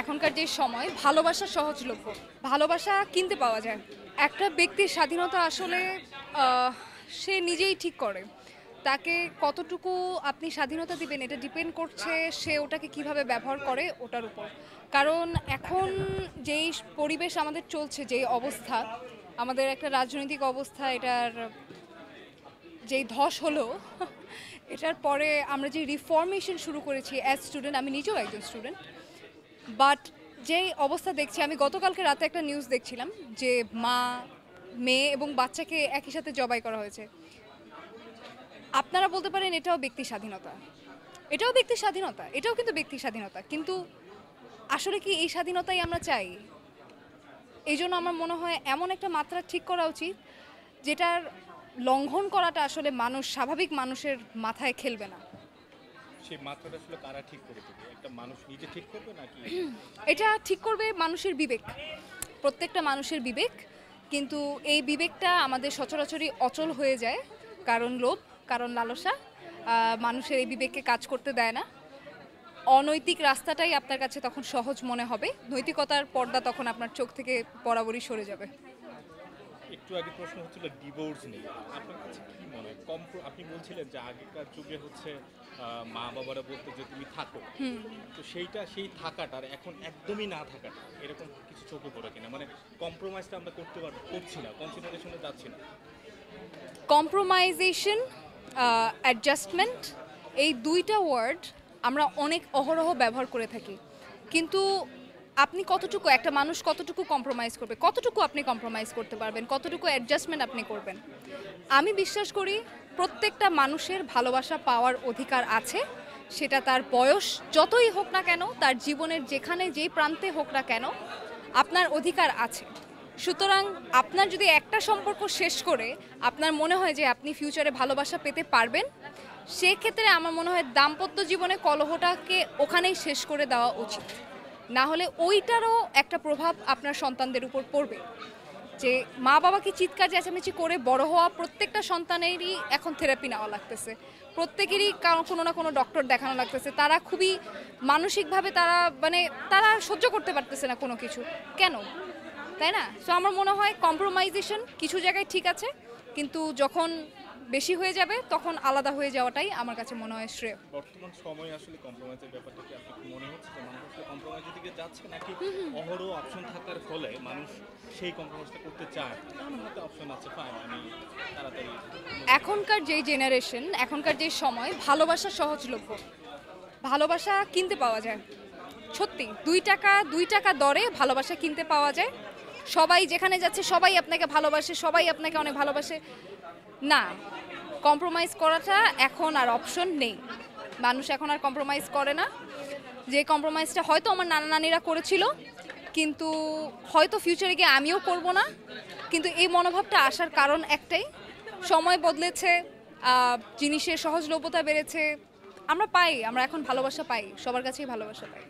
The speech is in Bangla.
এখনকার যে সময় ভালোবাসা সহজলভ্য, ভালোবাসা কিনতে পাওয়া যায়। একটা ব্যক্তির স্বাধীনতা আসলে সে নিজেই ঠিক করে তাকে কতটুকু আপনি স্বাধীনতা দিবেন, এটা ডিপেন্ড করছে সে ওটাকে কিভাবে ব্যবহার করে ওটার উপর। কারণ এখন যেই পরিবেশ আমাদের চলছে, যেই অবস্থা আমাদের একটা রাজনৈতিক অবস্থা, এটার যেই ধস হলো এটার পরে আমরা যে রিফর্মেশন শুরু করেছি অ্যাজ স্টুডেন্ট, আমি নিজেও একজন স্টুডেন্ট, বাট যেই অবস্থা দেখছি, আমি গতকালকে রাতে একটা নিউজ দেখছিলাম যে মা, মেয়ে এবং বাচ্চাকে একই সাথে জবাই করা হয়েছে। আপনারা বলতে পারেন এটাও ব্যক্তি স্বাধীনতা, এটাও ব্যক্তি স্বাধীনতা, এটাও কিন্তু ব্যক্তি স্বাধীনতা, কিন্তু আসলে কি এই স্বাধীনতাই আমরা চাই? এই জন্য আমার মনে হয় এমন একটা মাত্রা ঠিক করা উচিত যেটার লঙ্ঘন করাটা আসলে মানুষ, স্বাভাবিক মানুষের মাথায় খেলবে না। সেই মাত্রাটা আসলে কারা ঠিক করে দেবে? একটা মানুষ নিজে ঠিক করবে নাকি এটা ঠিক করবে মানুষের বিবেক, প্রত্যেকটা মানুষের বিবেক। কিন্তু এই বিবেকটা আমাদের সচরাচরই অচল হয়ে যায়, কারণ লোভ, কারণ লালসা মানুষের এই বিবেককে কাজ করতে দেয় না। অনৈতিক রাস্তাটাই আপনার কাছে তখন সহজ মনে হবে, নৈতিকতার পর্দা তখন আপনার চোখ থেকে বরাবরই সরে যাবে। একটু আগে প্রশ্ন হচ্ছিল ডিভোর্স নিয়ে, আপনার কাছে কি মনে হয়? আপনি বলছিলেন যে আগেকার যুগে হচ্ছে মা বাবারা বলতো যে তুমি থাকো, তো সেই থাকাটার এখন একদমই না থাকাটা, এরকম কিছু চোখে পড়ে কিনা? মানে কম্প্রোমাইজটা আমরা করছি না, কনসিডারেশনে যাচ্ছি না। কম্প্রোমাইজেশন, অ্যাডজাস্টমেন্ট, এই দুইটা ওয়ার্ড আমরা অনেক অহরহ ব্যবহার করে থাকি, কিন্তু আপনি কতটুকু, একটা মানুষ কতটুকু কম্প্রোমাইজ করবে, কতটুকু আপনি কম্প্রোমাইজ করতে পারবেন, কতটুকু অ্যাডজাস্টমেন্ট আপনি করবেন? আমি বিশ্বাস করি প্রত্যেকটা মানুষের ভালোবাসা পাওয়ার অধিকার আছে, সেটা তার বয়স যতই হোক না কেন, তার জীবনের যেখানে যেই প্রান্তে হোক না কেন, আপনার অধিকার আছে। সুতরাং আপনার যদি একটা সম্পর্ক শেষ করে আপনার মনে হয় যে আপনি ফিউচারে ভালোবাসা পেতে পারবেন, সেক্ষেত্রে আমার মনে হয় দাম্পত্য জীবনে কলহটাকে ওখানেই শেষ করে দেওয়া উচিত। না হলে ওইটারও একটা প্রভাব আপনার সন্তানদের উপর পড়বে। যে মা বাবাকে চিৎকার চেঁচামেচি করে বড় হওয়া প্রত্যেকটা সন্তানেরই এখন থেরাপি নেওয়া লাগতেছে, প্রত্যেকেরই কোনো না কোনো ডক্টর দেখানো লাগতেছে। তারা খুবই মানসিকভাবে তারা সহ্য করতে পারতেছে না কোনো কিছু, কেন, তাই না? সো আমার মনে হয় কম্প্রোমাইজেশন কিছু জায়গায় ঠিক আছে, কিন্তু যখন বেশি হয়ে যাবে তখন আলাদা হয়ে যাওয়াটাই আমার কাছে মনে হয় শ্রেয়। বর্তমান সময়ে আসলে কম্প্রোমাইজের ব্যাপারটা কি আপনার মনে হচ্ছে যে মানুষ আসলে কম্প্রোমাইজের দিকে যাচ্ছে, নাকি অহরহ অপশন থাকার ফলে মানুষ সেই কম্প্রোমাইজটা করতে চায়? আমার হাতে অপশন আছে, ফাইন, আমি তাড়াতাড়ি। এখনকার যে জেনারেশন, এখনকার যে সময়, ভালোবাসা সহজলভ্য, ভালোবাসা কিনতে পাওয়া যায়। সত্যি 2 টাকা দরে ভালোবাসা কিনতে পাওয়া যায়। সবাই যেখানে যাচ্ছে সবাই আপনাকে ভালোবাসে, সবাই আপনাকে অনেক ভালোবাসে। না, কম্প্রোমাইজ করাটা এখন আর অপশন নেই, মানুষ এখন আর কম্প্রোমাইজ করে না। যে কম্প্রোমাইজটা হয়তো আমার নানা নানিরা করেছিল, কিন্তু হয়তো ফিউচারে গিয়ে আমিও করব না। কিন্তু এই মনোভাবটা আসার কারণ একটাই, সময় বদলেছে, জিনিসের সহজলভ্যতা বেড়েছে, আমরা এখন ভালোবাসা পাই, সবার কাছেই ভালোবাসা পাই।